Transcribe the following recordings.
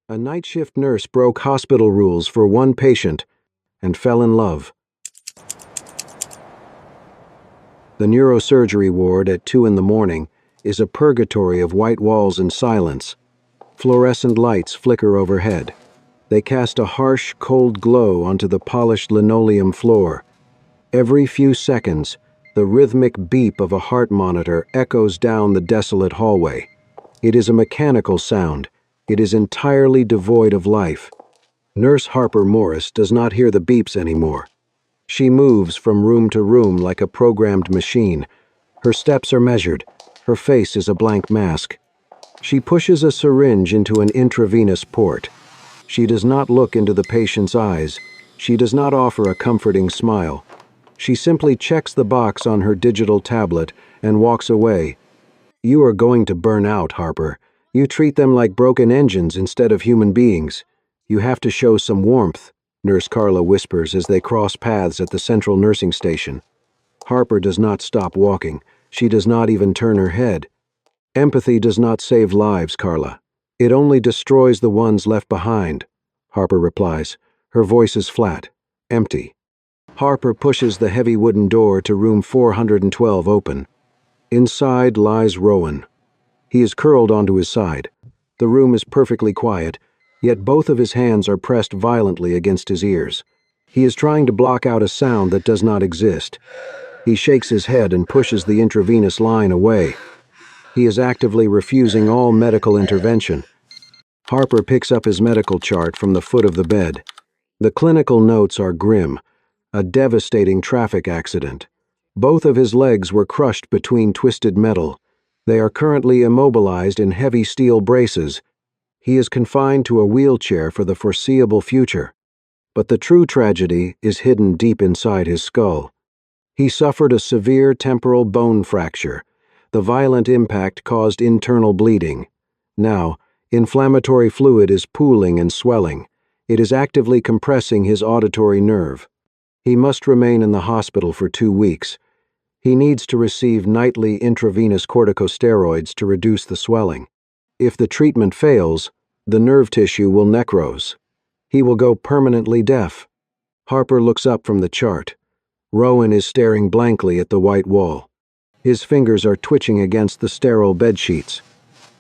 A night shift nurse broke hospital rules for one patient and fell in love. The neurosurgery ward at 2 in the morning is a purgatory of white walls and silence. Fluorescent lights flicker overhead. They cast a harsh, cold glow onto the polished linoleum floor. Every few seconds, the rhythmic beep of a heart monitor echoes down the desolate hallway. It is a mechanical sound. It is entirely devoid of life. Nurse Harper Morris does not hear the beeps anymore. She moves from room to room like a programmed machine. Her steps are measured. Her face is a blank mask. She pushes a syringe into an intravenous port. She does not look into the patient's eyes. She does not offer a comforting smile. She simply checks the box on her digital tablet and walks away. "You are going to burn out, Harper. You treat them like broken engines instead of human beings. You have to show some warmth," Nurse Carla whispers as they cross paths at the central nursing station. Harper does not stop walking. She does not even turn her head. "Empathy does not save lives, Carla. It only destroys the ones left behind," Harper replies. Her voice is flat, empty. Harper pushes the heavy wooden door to room 412 open. Inside lies Rowan. He is curled onto his side. The room is perfectly quiet, yet both of his hands are pressed violently against his ears. He is trying to block out a sound that does not exist. He shakes his head and pushes the intravenous line away. He is actively refusing all medical intervention. Harper picks up his medical chart from the foot of the bed. The clinical notes are grim. A devastating traffic accident. Both of his legs were crushed between twisted metal. They are currently immobilized in heavy steel braces. He is confined to a wheelchair for the foreseeable future. But the true tragedy is hidden deep inside his skull. He suffered a severe temporal bone fracture. The violent impact caused internal bleeding. Now, inflammatory fluid is pooling and swelling. It is actively compressing his auditory nerve. He must remain in the hospital for 2 weeks. He needs to receive nightly intravenous corticosteroids to reduce the swelling. If the treatment fails, the nerve tissue will necrose. He will go permanently deaf. Harper looks up from the chart. Rowan is staring blankly at the white wall. His fingers are twitching against the sterile bedsheets.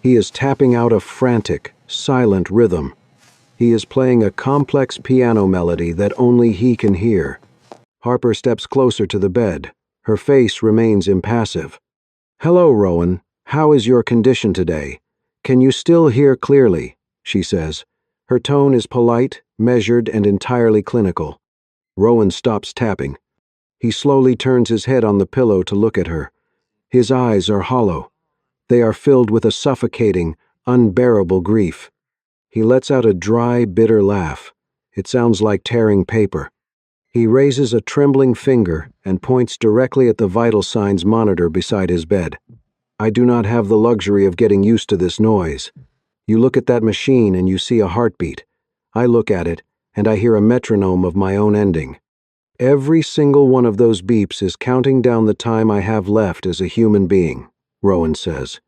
He is tapping out a frantic, silent rhythm. He is playing a complex piano melody that only he can hear. Harper steps closer to the bed. Her face remains impassive. "Hello, Rowan. How is your condition today? Can you still hear clearly?" she says. Her tone is polite, measured, and entirely clinical. Rowan stops tapping. He slowly turns his head on the pillow to look at her. His eyes are hollow. They are filled with a suffocating, unbearable grief. He lets out a dry, bitter laugh. It sounds like tearing paper. He raises a trembling finger and points directly at the vital signs monitor beside his bed. "I do not have the luxury of getting used to this noise. You look at that machine and you see a heartbeat. I look at it and I hear a metronome of my own ending. Every single one of those beeps is counting down the time I have left as a human being," Rowan says.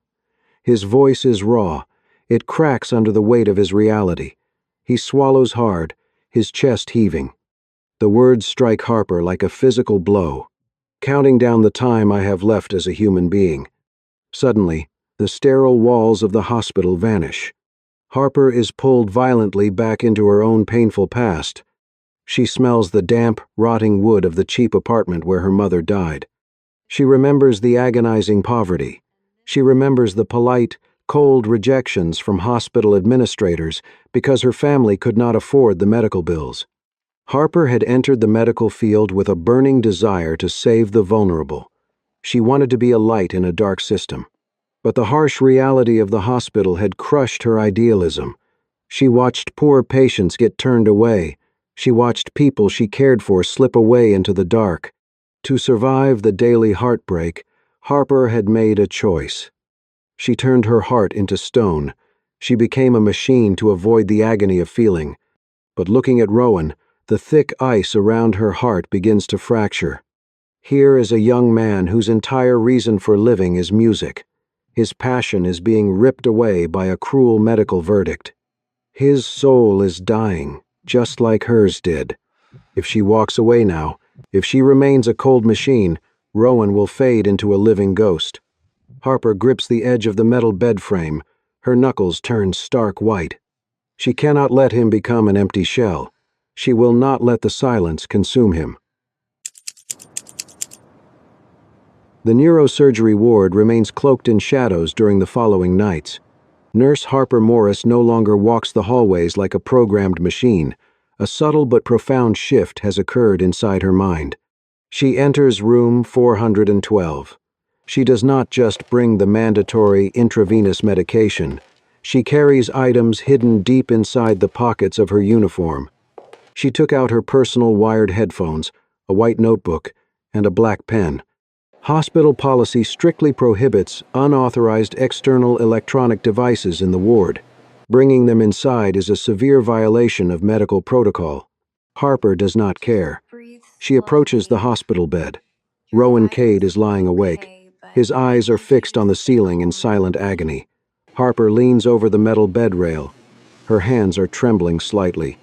His voice is raw. It cracks under the weight of his reality. He swallows hard, his chest heaving. The words strike Harper like a physical blow. "Counting down the time I have left as a human being." Suddenly, the sterile walls of the hospital vanish. Harper is pulled violently back into her own painful past. She smells the damp, rotting wood of the cheap apartment where her mother died. She remembers the agonizing poverty. She remembers the polite, cold rejections from hospital administrators because her family could not afford the medical bills. Harper had entered the medical field with a burning desire to save the vulnerable. She wanted to be a light in a dark system. But the harsh reality of the hospital had crushed her idealism. She watched poor patients get turned away. She watched people she cared for slip away into the dark. To survive the daily heartbreak, Harper had made a choice. She turned her heart into stone. She became a machine to avoid the agony of feeling. But looking at Rowan, the thick ice around her heart begins to fracture. Here is a young man whose entire reason for living is music. His passion is being ripped away by a cruel medical verdict. His soul is dying, just like hers did. If she walks away now, if she remains a cold machine, Rowan will fade into a living ghost. Harper grips the edge of the metal bed frame. Her knuckles turn stark white. She cannot let him become an empty shell. She will not let the silence consume him. The neurosurgery ward remains cloaked in shadows during the following nights. Nurse Harper Morris no longer walks the hallways like a programmed machine. A subtle but profound shift has occurred inside her mind. She enters room 412. She does not just bring the mandatory intravenous medication. She carries items hidden deep inside the pockets of her uniform. She took out her personal wired headphones, a white notebook, and a black pen. Hospital policy strictly prohibits unauthorized external electronic devices in the ward. Bringing them inside is a severe violation of medical protocol. Harper does not care. She approaches the hospital bed. Rowan Cade is lying awake. His eyes are fixed on the ceiling in silent agony. Harper leans over the metal bed rail. Her hands are trembling slightly.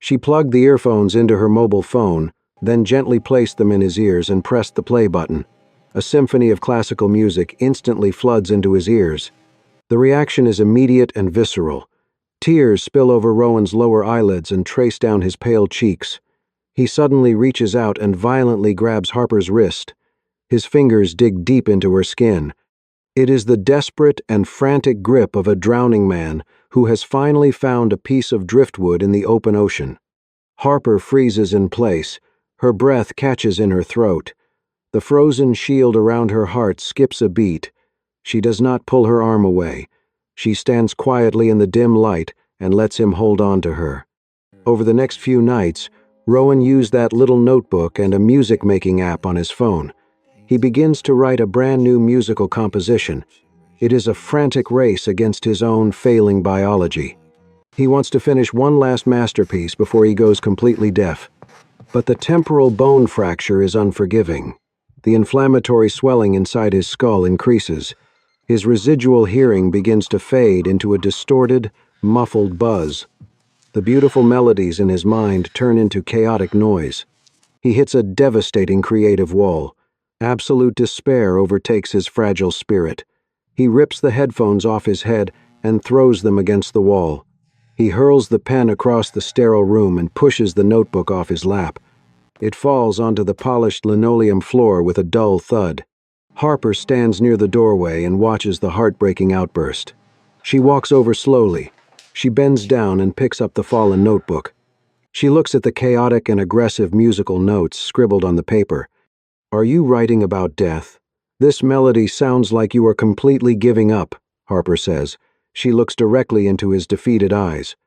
She plugged the earphones into her mobile phone, then gently placed them in his ears and pressed the play button. A symphony of classical music instantly floods into his ears. The reaction is immediate and visceral. Tears spill over Rowan's lower eyelids and trace down his pale cheeks. He suddenly reaches out and violently grabs Harper's wrist. His fingers dig deep into her skin. It is the desperate and frantic grip of a drowning man who has finally found a piece of driftwood in the open ocean. Harper freezes in place. Her breath catches in her throat. The frozen shield around her heart skips a beat. She does not pull her arm away. She stands quietly in the dim light and lets him hold on to her. Over the next few nights, Rowan used that little notebook and a music-making app on his phone. He begins to write a brand new musical composition. It is a frantic race against his own failing biology. He wants to finish one last masterpiece before he goes completely deaf. But the temporal bone fracture is unforgiving. The inflammatory swelling inside his skull increases. His residual hearing begins to fade into a distorted, muffled buzz. The beautiful melodies in his mind turn into chaotic noise. He hits a devastating creative wall. Absolute despair overtakes his fragile spirit. He rips the headphones off his head and throws them against the wall. He hurls the pen across the sterile room and pushes the notebook off his lap. It falls onto the polished linoleum floor with a dull thud. Harper stands near the doorway and watches the heartbreaking outburst. She walks over slowly. She bends down and picks up the fallen notebook. She looks at the chaotic and aggressive musical notes scribbled on the paper. "Are you writing about death? This melody sounds like you are completely giving up," Harper says. She looks directly into his defeated eyes.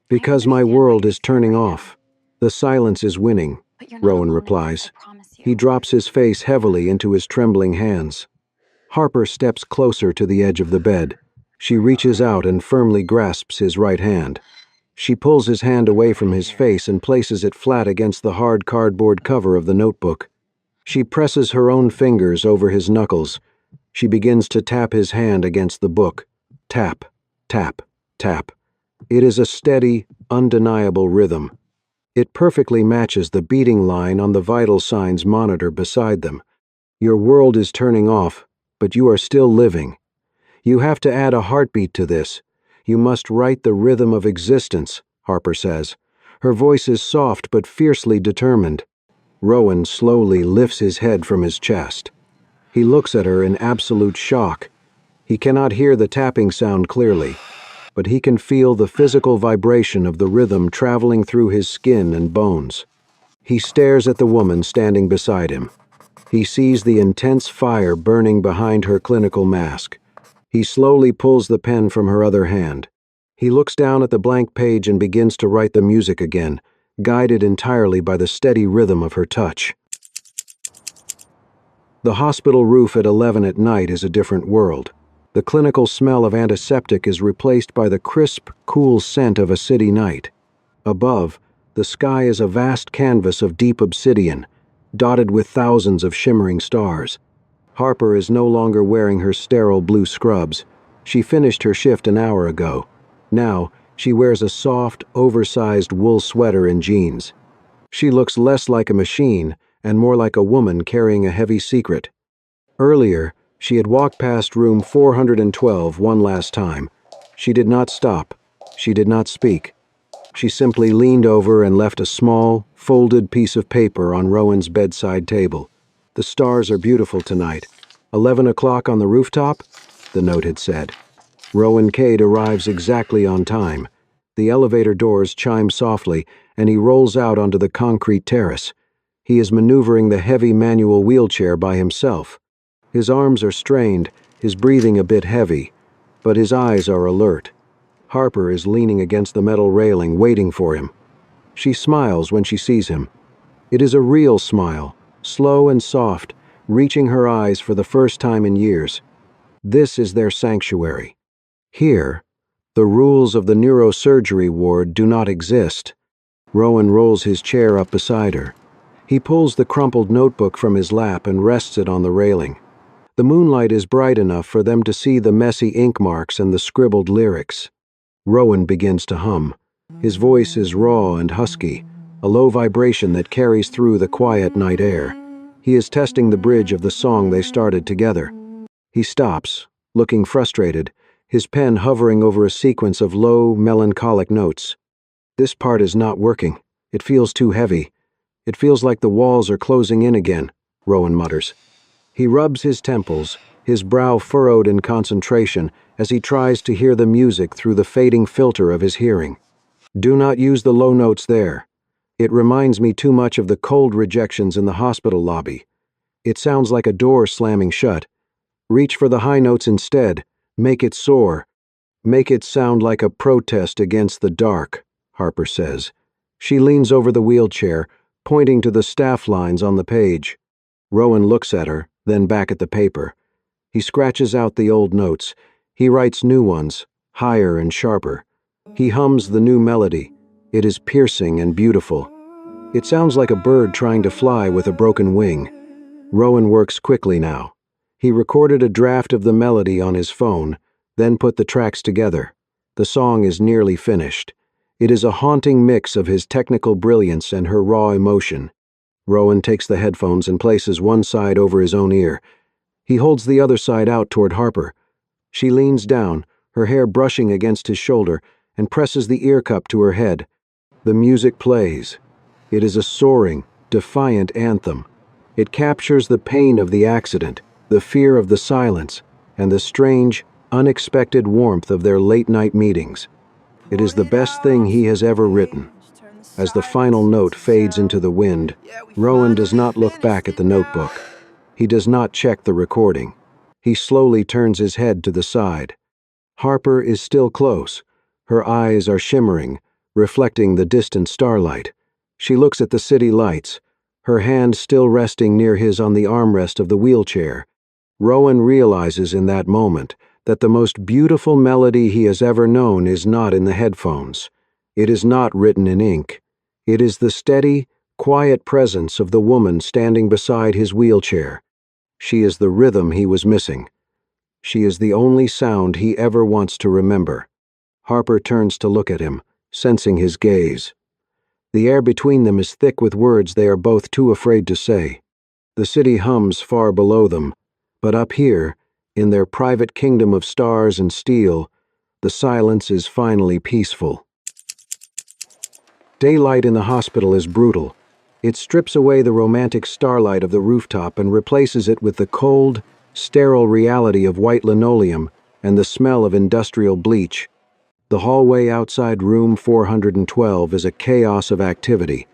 "Because my world is turning off. The silence is winning," Rowan replies. He drops his face heavily into his trembling hands. Harper steps closer to the edge of the bed. She reaches out and firmly grasps his right hand. She pulls his hand away from his face and places it flat against the hard cardboard cover of the notebook. She presses her own fingers over his knuckles. She begins to tap his hand against the book. Tap, tap, tap. It is a steady, undeniable rhythm. It perfectly matches the beating line on the vital signs monitor beside them. Your world is turning off, but you are still living. You have to add a heartbeat to this. You must write the rhythm of existence, Harper says. Her voice is soft but fiercely determined. Rowan slowly lifts his head from his chest. He looks at her in absolute shock. He cannot hear the tapping sound clearly, but he can feel the physical vibration of the rhythm traveling through his skin and bones. He stares at the woman standing beside him. He sees the intense fire burning behind her clinical mask. He slowly pulls the pen from her other hand. He looks down at the blank page and begins to write the music again, guided entirely by the steady rhythm of her touch. The hospital roof at 11 at night is a different world. The clinical smell of antiseptic is replaced by the crisp, cool scent of a city night. Above, the sky is a vast canvas of deep obsidian, dotted with thousands of shimmering stars. Harper is no longer wearing her sterile blue scrubs. She finished her shift an hour ago. Now, She wears a soft, oversized wool sweater and jeans. She looks less like a machine and more like a woman carrying a heavy secret. Earlier, she had walked past room 412 one last time. She did not stop. She did not speak. She simply leaned over and left a small, folded piece of paper on Rowan's bedside table. "The stars are beautiful tonight. 11 o'clock on the rooftop," the note had said. Rowan Cade arrives exactly on time. The elevator doors chime softly, and he rolls out onto the concrete terrace. He is maneuvering the heavy manual wheelchair by himself. His arms are strained, his breathing a bit heavy, but his eyes are alert. Harper is leaning against the metal railing, waiting for him. She smiles when she sees him. It is a real smile, slow and soft, reaching her eyes for the first time in years. This is their sanctuary. Here, the rules of the neurosurgery ward do not exist. Rowan rolls his chair up beside her. He pulls the crumpled notebook from his lap and rests it on the railing. The moonlight is bright enough for them to see the messy ink marks and the scribbled lyrics. Rowan begins to hum. His voice is raw and husky, a low vibration that carries through the quiet night air. He is testing the bridge of the song they started together. He stops, looking frustrated, his pen hovering over a sequence of low, melancholic notes. "This part is not working. It feels too heavy. It feels like the walls are closing in again," Rowan mutters. He rubs his temples, his brow furrowed in concentration, as he tries to hear the music through the fading filter of his hearing. "Do not use the low notes there. It reminds me too much of the cold rejections in the hospital lobby. It sounds like a door slamming shut. Reach for the high notes instead. Make it soar. Make it sound like a protest against the dark," Harper says. She leans over the wheelchair, pointing to the staff lines on the page. Rowan looks at her, then back at the paper. He scratches out the old notes. He writes new ones, higher and sharper. He hums the new melody. It is piercing and beautiful. It sounds like a bird trying to fly with a broken wing. Rowan works quickly now. He recorded a draft of the melody on his phone, then put the tracks together. The song is nearly finished. It is a haunting mix of his technical brilliance and her raw emotion. Rowan takes the headphones and places one side over his own ear. He holds the other side out toward Harper. She leans down, her hair brushing against his shoulder, and presses the ear cup to her head. The music plays. It is a soaring, defiant anthem. It captures the pain of the accident, the fear of the silence, and the strange, unexpected warmth of their late-night meetings. It is the best thing he has ever written. As the final note fades into the wind, Rowan does not look back at the notebook. He does not check the recording. He slowly turns his head to the side. Harper is still close. Her eyes are shimmering, reflecting the distant starlight. She looks at the city lights, her hand still resting near his on the armrest of the wheelchair. Rowan realizes in that moment that the most beautiful melody he has ever known is not in the headphones. It is not written in ink. It is the steady, quiet presence of the woman standing beside his wheelchair. She is the rhythm he was missing. She is the only sound he ever wants to remember. Harper turns to look at him, sensing his gaze. The air between them is thick with words they are both too afraid to say. The city hums far below them, but up here, in their private kingdom of stars and steel, the silence is finally peaceful. Daylight in the hospital is brutal. It strips away the romantic starlight of the rooftop and replaces it with the cold, sterile reality of white linoleum and the smell of industrial bleach. The hallway outside room 412 is a chaos of activity.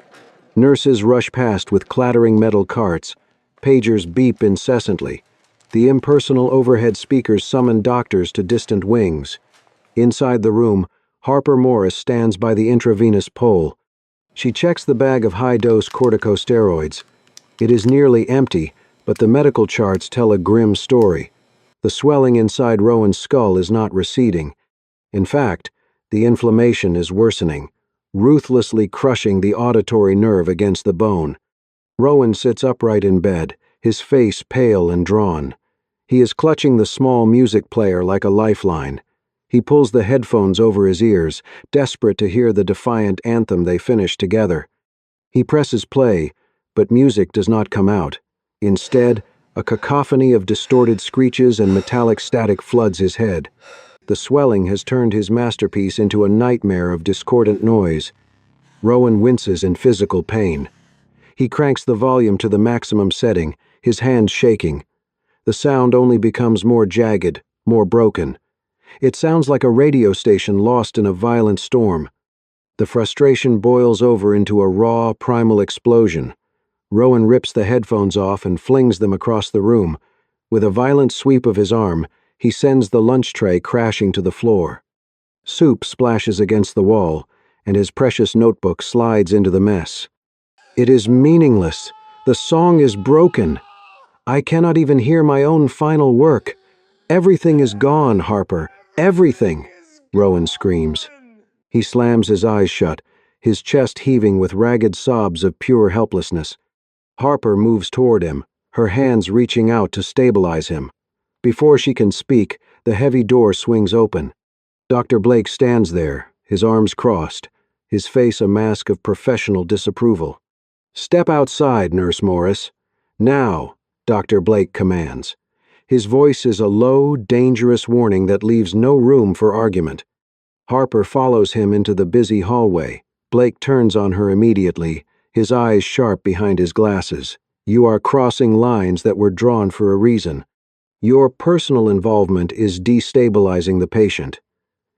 Nurses rush past with clattering metal carts. Pagers beep incessantly. The impersonal overhead speakers summon doctors to distant wings. Inside the room, Harper Morris stands by the intravenous pole. She checks the bag of high-dose corticosteroids. It is nearly empty, but the medical charts tell a grim story. The swelling inside Rowan's skull is not receding. In fact, the inflammation is worsening, ruthlessly crushing the auditory nerve against the bone. Rowan sits upright in bed, his face pale and drawn. He is clutching the small music player like a lifeline. He pulls the headphones over his ears, desperate to hear the defiant anthem they finish together. He presses play, but music does not come out. Instead, a cacophony of distorted screeches and metallic static floods his head. The swelling has turned his masterpiece into a nightmare of discordant noise. Rowan winces in physical pain. He cranks the volume to the maximum setting, his hands shaking. The sound only becomes more jagged, more broken. It sounds like a radio station lost in a violent storm. The frustration boils over into a raw, primal explosion. Rowan rips the headphones off and flings them across the room. With a violent sweep of his arm, he sends the lunch tray crashing to the floor. Soup splashes against the wall, and his precious notebook slides into the mess. It is meaningless. The song is broken. I cannot even hear my own final work. Everything is gone, Harper. Everything, Rowan screams. He slams his eyes shut, his chest heaving with ragged sobs of pure helplessness. Harper moves toward him, her hands reaching out to stabilize him. Before she can speak, the heavy door swings open. Dr. Blake stands there, his arms crossed, his face a mask of professional disapproval. "Step outside, Nurse Morris. Now," Dr. Blake commands. His voice is a low, dangerous warning that leaves no room for argument. Harper follows him into the busy hallway. Blake turns on her immediately, his eyes sharp behind his glasses. "You are crossing lines that were drawn for a reason. Your personal involvement is destabilizing the patient.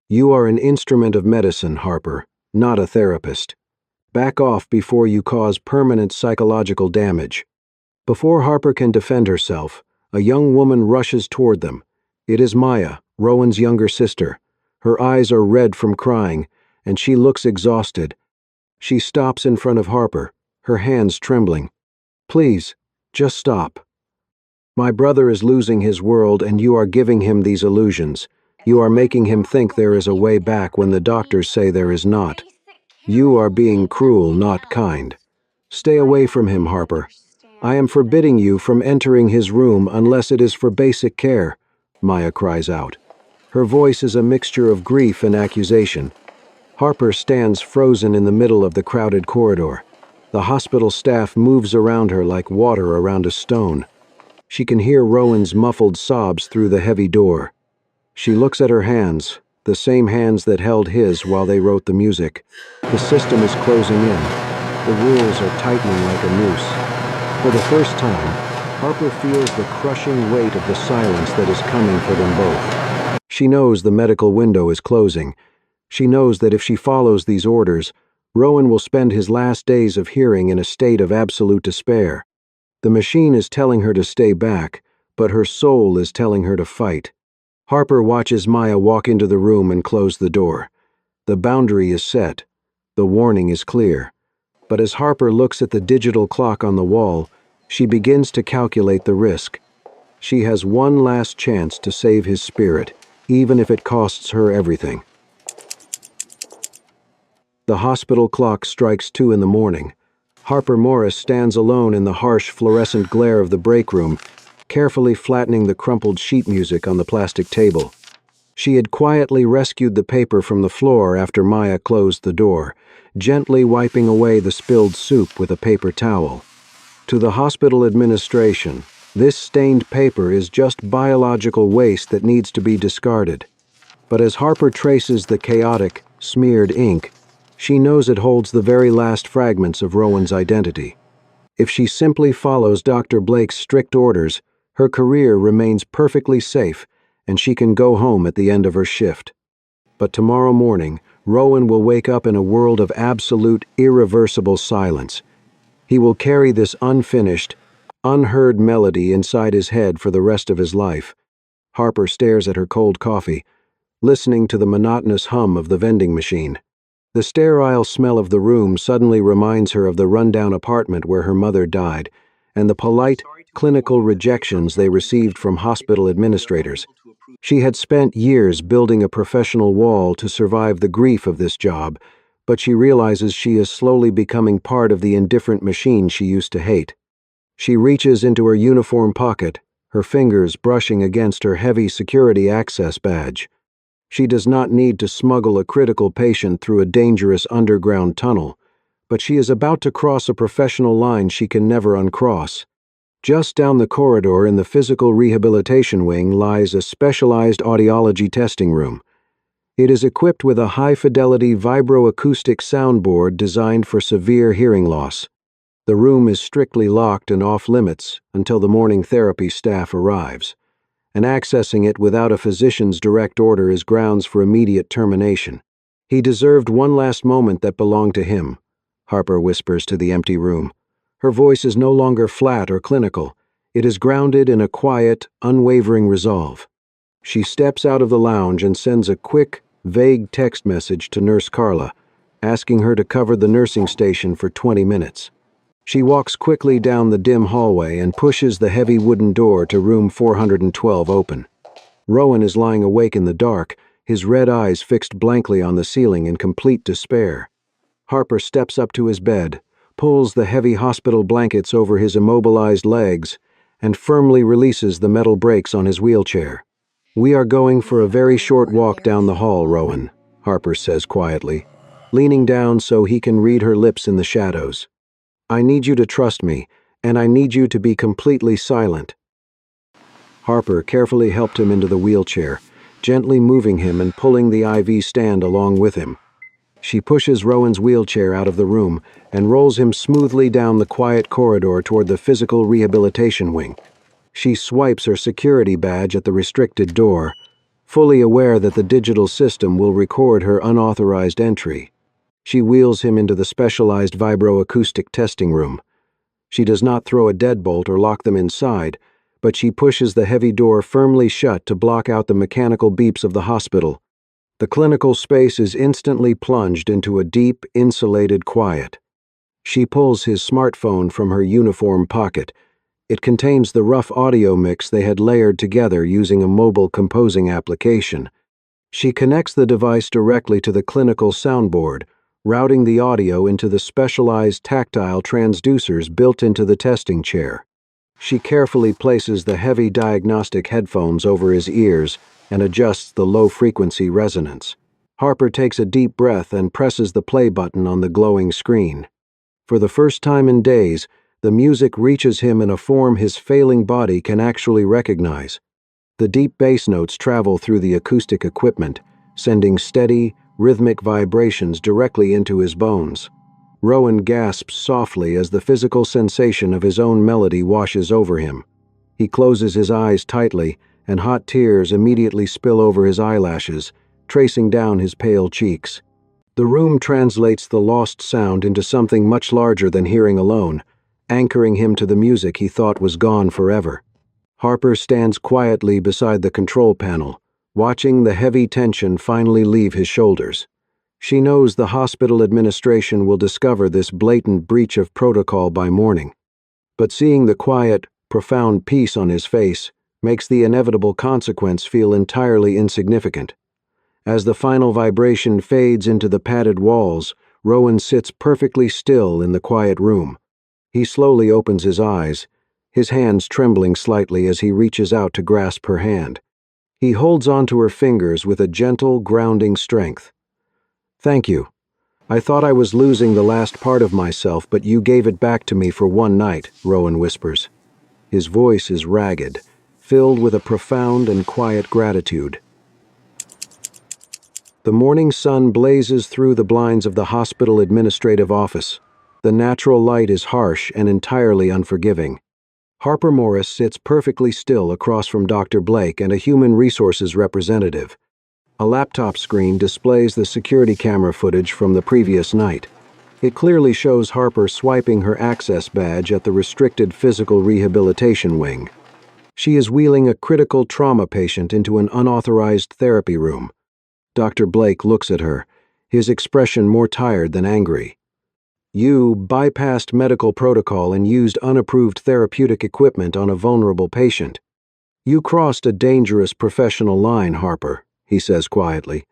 You are an instrument of medicine, Harper, not a therapist. Back off before you cause permanent psychological damage." Before Harper can defend herself, a young woman rushes toward them. It is Maya, Rowan's younger sister. Her eyes are red from crying, and she looks exhausted. She stops in front of Harper, her hands trembling. "Please, just stop. My brother is losing his world, and you are giving him these illusions. You are making him think there is a way back when the doctors say there is not. You are being cruel, not kind. Stay away from him, Harper. I am forbidding you from entering his room unless it is for basic care," Maya cries out. Her voice is a mixture of grief and accusation. Harper stands frozen in the middle of the crowded corridor. The hospital staff moves around her like water around a stone. She can hear Rowan's muffled sobs through the heavy door. She looks at her hands, the same hands that held his while they wrote the music. The system is closing in. The rules are tightening like a noose. For the first time, Harper feels the crushing weight of the silence that is coming for them both. She knows the medical window is closing. She knows that if she follows these orders, Rowan will spend his last days of hearing in a state of absolute despair. The machine is telling her to stay back, but her soul is telling her to fight. Harper watches Maya walk into the room and close the door. The boundary is set. The warning is clear. But as Harper looks at the digital clock on the wall, she begins to calculate the risk. She has one last chance to save his spirit, even if it costs her everything. The hospital clock strikes 2 in the morning. Harper Morris stands alone in the harsh fluorescent glare of the break room, carefully flattening the crumpled sheet music on the plastic table. She had quietly rescued the paper from the floor after Maya closed the door, gently wiping away the spilled soup with a paper towel. To the hospital administration, this stained paper is just biological waste that needs to be discarded. But as Harper traces the chaotic, smeared ink, she knows it holds the very last fragments of Rowan's identity. If she simply follows Dr. Blake's strict orders, her career remains perfectly safe, and she can go home at the end of her shift. But tomorrow morning, Rowan will wake up in a world of absolute, irreversible silence. He will carry this unfinished, unheard melody inside his head for the rest of his life. Harper stares at her cold coffee, listening to the monotonous hum of the vending machine. The sterile smell of the room suddenly reminds her of the rundown apartment where her mother died, and the polite, clinical rejections they received from hospital administrators. She had spent years building a professional wall to survive the grief of this job, but she realizes she is slowly becoming part of the indifferent machine she used to hate. She reaches into her uniform pocket, her fingers brushing against her heavy security access badge. She does not need to smuggle a critical patient through a dangerous underground tunnel, but she is about to cross a professional line she can never uncross. Just down the corridor in the physical rehabilitation wing lies a specialized audiology testing room. It is equipped with a high-fidelity vibroacoustic soundboard designed for severe hearing loss. The room is strictly locked and off-limits until the morning therapy staff arrives, and accessing it without a physician's direct order is grounds for immediate termination. He deserved one last moment that belonged to him, Harper whispers to the empty room. Her voice is no longer flat or clinical. It is grounded in a quiet, unwavering resolve. She steps out of the lounge and sends a quick, vague text message to Nurse Carla, asking her to cover the nursing station for 20 minutes. She walks quickly down the dim hallway and pushes the heavy wooden door to room 412 open. Rowan is lying awake in the dark, his red eyes fixed blankly on the ceiling in complete despair. Harper steps up to his bed, pulls the heavy hospital blankets over his immobilized legs, and firmly releases the metal brakes on his wheelchair. "We are going for a very short walk down the hall, Rowan," Harper says quietly, leaning down so he can read her lips in the shadows. "I need you to trust me, and I need you to be completely silent." Harper carefully helped him into the wheelchair, gently moving him and pulling the IV stand along with him. She pushes Rowan's wheelchair out of the room and rolls him smoothly down the quiet corridor toward the physical rehabilitation wing. She swipes her security badge at the restricted door, fully aware that the digital system will record her unauthorized entry. She wheels him into the specialized vibroacoustic testing room. She does not throw a deadbolt or lock them inside, but she pushes the heavy door firmly shut to block out the mechanical beeps of the hospital. The clinical space is instantly plunged into a deep, insulated quiet. She pulls his smartphone from her uniform pocket. It contains the rough audio mix they had layered together using a mobile composing application. She connects the device directly to the clinical soundboard, routing the audio into the specialized tactile transducers built into the testing chair. She carefully places the heavy diagnostic headphones over his ears and adjusts the low-frequency resonance. Harper takes a deep breath and presses the play button on the glowing screen. For the first time in days, the music reaches him in a form his failing body can actually recognize. The deep bass notes travel through the acoustic equipment, sending steady, rhythmic vibrations directly into his bones. Rowan gasps softly as the physical sensation of his own melody washes over him. He closes his eyes tightly, and hot tears immediately spill over his eyelashes, tracing down his pale cheeks. The room translates the lost sound into something much larger than hearing alone, anchoring him to the music he thought was gone forever. Harper stands quietly beside the control panel, watching the heavy tension finally leave his shoulders. She knows the hospital administration will discover this blatant breach of protocol by morning. But seeing the quiet, profound peace on his face makes the inevitable consequence feel entirely insignificant. As the final vibration fades into the padded walls, Rowan sits perfectly still in the quiet room. He slowly opens his eyes, his hands trembling slightly as he reaches out to grasp her hand. He holds onto her fingers with a gentle, grounding strength. "Thank you. I thought I was losing the last part of myself, but you gave it back to me for one night," Rowan whispers. His voice is ragged, filled with a profound and quiet gratitude. The morning sun blazes through the blinds of the hospital administrative office. The natural light is harsh and entirely unforgiving. Harper Morris sits perfectly still across from Dr. Blake and a human resources representative. A laptop screen displays the security camera footage from the previous night. It clearly shows Harper swiping her access badge at the restricted physical rehabilitation wing. She is wheeling a critical trauma patient into an unauthorized therapy room. Dr. Blake looks at her, his expression more tired than angry. "You bypassed medical protocol and used unapproved therapeutic equipment on a vulnerable patient. You crossed a dangerous professional line, Harper," he says quietly.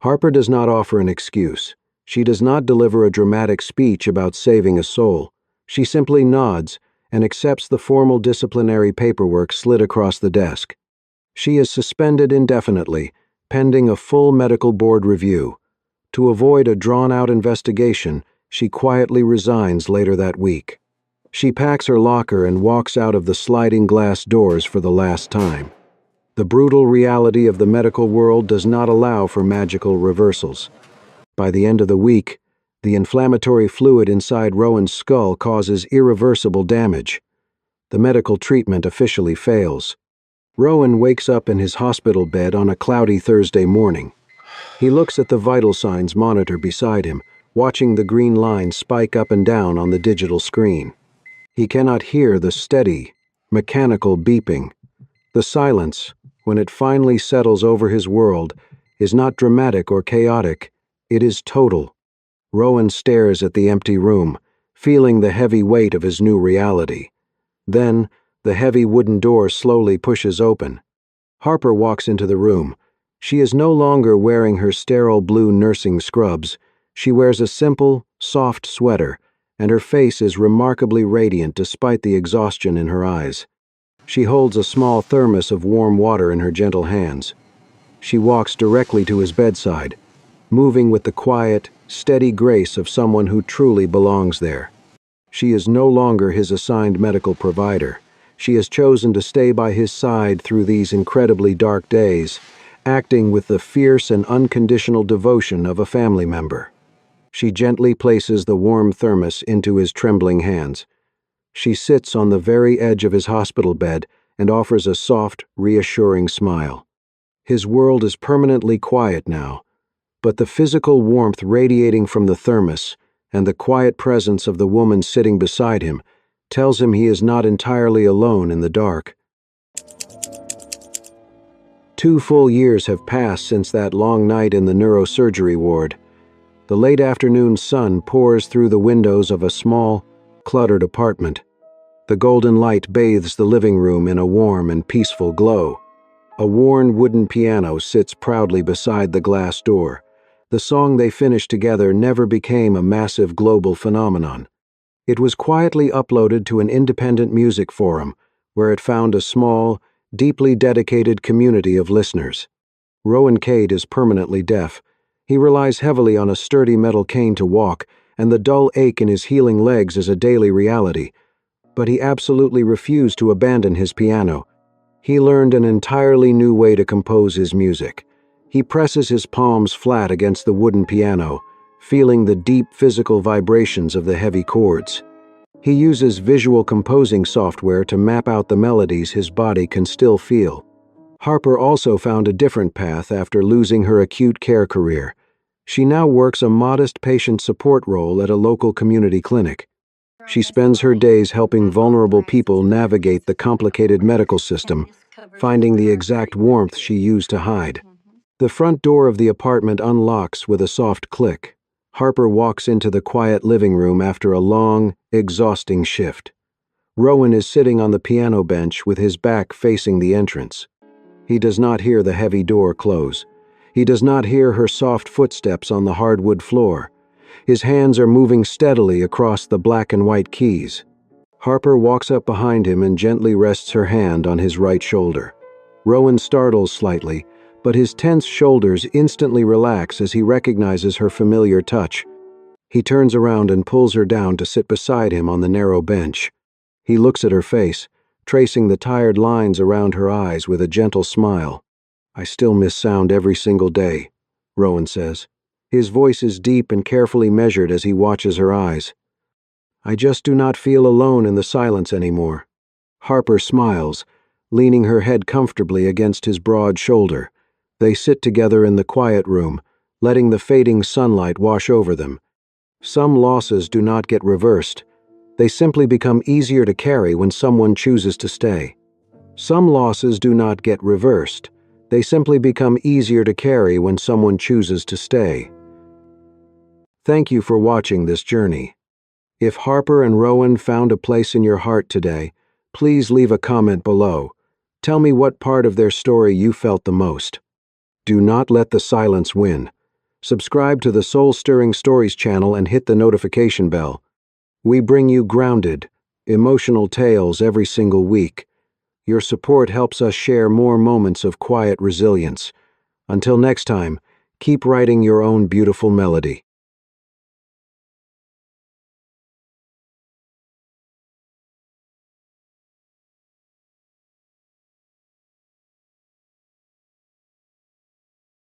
Harper does not offer an excuse. She does not deliver a dramatic speech about saving a soul. She simply nods and accepts the formal disciplinary paperwork slid across the desk. She is suspended indefinitely, pending a full medical board review. To avoid a drawn-out investigation, she quietly resigns later that week. She packs her locker and walks out of the sliding glass doors for the last time. The brutal reality of the medical world does not allow for magical reversals. By the end of the week, the inflammatory fluid inside Rowan's skull causes irreversible damage. The medical treatment officially fails. Rowan wakes up in his hospital bed on a cloudy Thursday morning. He looks at the vital signs monitor beside him, watching the green lines spike up and down on the digital screen. He cannot hear the steady, mechanical beeping. The silence, when it finally settles over his world, is not dramatic or chaotic. It is total. Rowan stares at the empty room, feeling the heavy weight of his new reality. Then, the heavy wooden door slowly pushes open. Harper walks into the room. She is no longer wearing her sterile blue nursing scrubs. She wears a simple, soft sweater, and her face is remarkably radiant despite the exhaustion in her eyes. She holds a small thermos of warm water in her gentle hands. She walks directly to his bedside, moving with the quiet, steady grace of someone who truly belongs there. She is no longer his assigned medical provider. She has chosen to stay by his side through these incredibly dark days, acting with the fierce and unconditional devotion of a family member. She gently places the warm thermos into his trembling hands. She sits on the very edge of his hospital bed and offers a soft, reassuring smile. His world is permanently quiet now, but the physical warmth radiating from the thermos and the quiet presence of the woman sitting beside him tells him he is not entirely alone in the dark. 2 full years have passed since that long night in the neurosurgery ward. The late afternoon sun pours through the windows of a small, cluttered apartment. The golden light bathes the living room in a warm and peaceful glow. A worn wooden piano sits proudly beside the glass door. The song they finished together never became a massive global phenomenon. It was quietly uploaded to an independent music forum, where it found a small, deeply dedicated community of listeners. Rowan Cade is permanently deaf. He relies heavily on a sturdy metal cane to walk, and the dull ache in his healing legs is a daily reality. But he absolutely refused to abandon his piano. He learned an entirely new way to compose his music. He presses his palms flat against the wooden piano, feeling the deep physical vibrations of the heavy chords. He uses visual composing software to map out the melodies his body can still feel. Harper also found a different path after losing her acute care career. She now works a modest patient support role at a local community clinic. She spends her days helping vulnerable people navigate the complicated medical system, finding the exact warmth she used to hide. The front door of the apartment unlocks with a soft click. Harper walks into the quiet living room after a long, exhausting shift. Rowan is sitting on the piano bench with his back facing the entrance. He does not hear the heavy door close. He does not hear her soft footsteps on the hardwood floor. His hands are moving steadily across the black and white keys. Harper walks up behind him and gently rests her hand on his right shoulder. Rowan startles slightly, but his tense shoulders instantly relax as he recognizes her familiar touch. He turns around and pulls her down to sit beside him on the narrow bench. He looks at her face, tracing the tired lines around her eyes with a gentle smile. "I still miss sound every single day," Rowan says. His voice is deep and carefully measured as he watches her eyes. "I just do not feel alone in the silence anymore." Harper smiles, leaning her head comfortably against his broad shoulder. They sit together in the quiet room, letting the fading sunlight wash over them. Some losses do not get reversed. They simply become easier to carry when someone chooses to stay. Some losses do not get reversed. They simply become easier to carry when someone chooses to stay. Thank you for watching this journey. If Harper and Rowan found a place in your heart today, please leave a comment below. Tell me what part of their story you felt the most. Do not let the silence win. Subscribe to the Soul Stirring Stories channel and hit the notification bell. We bring you grounded, emotional tales every single week. Your support helps us share more moments of quiet resilience. Until next time, keep writing your own beautiful melody.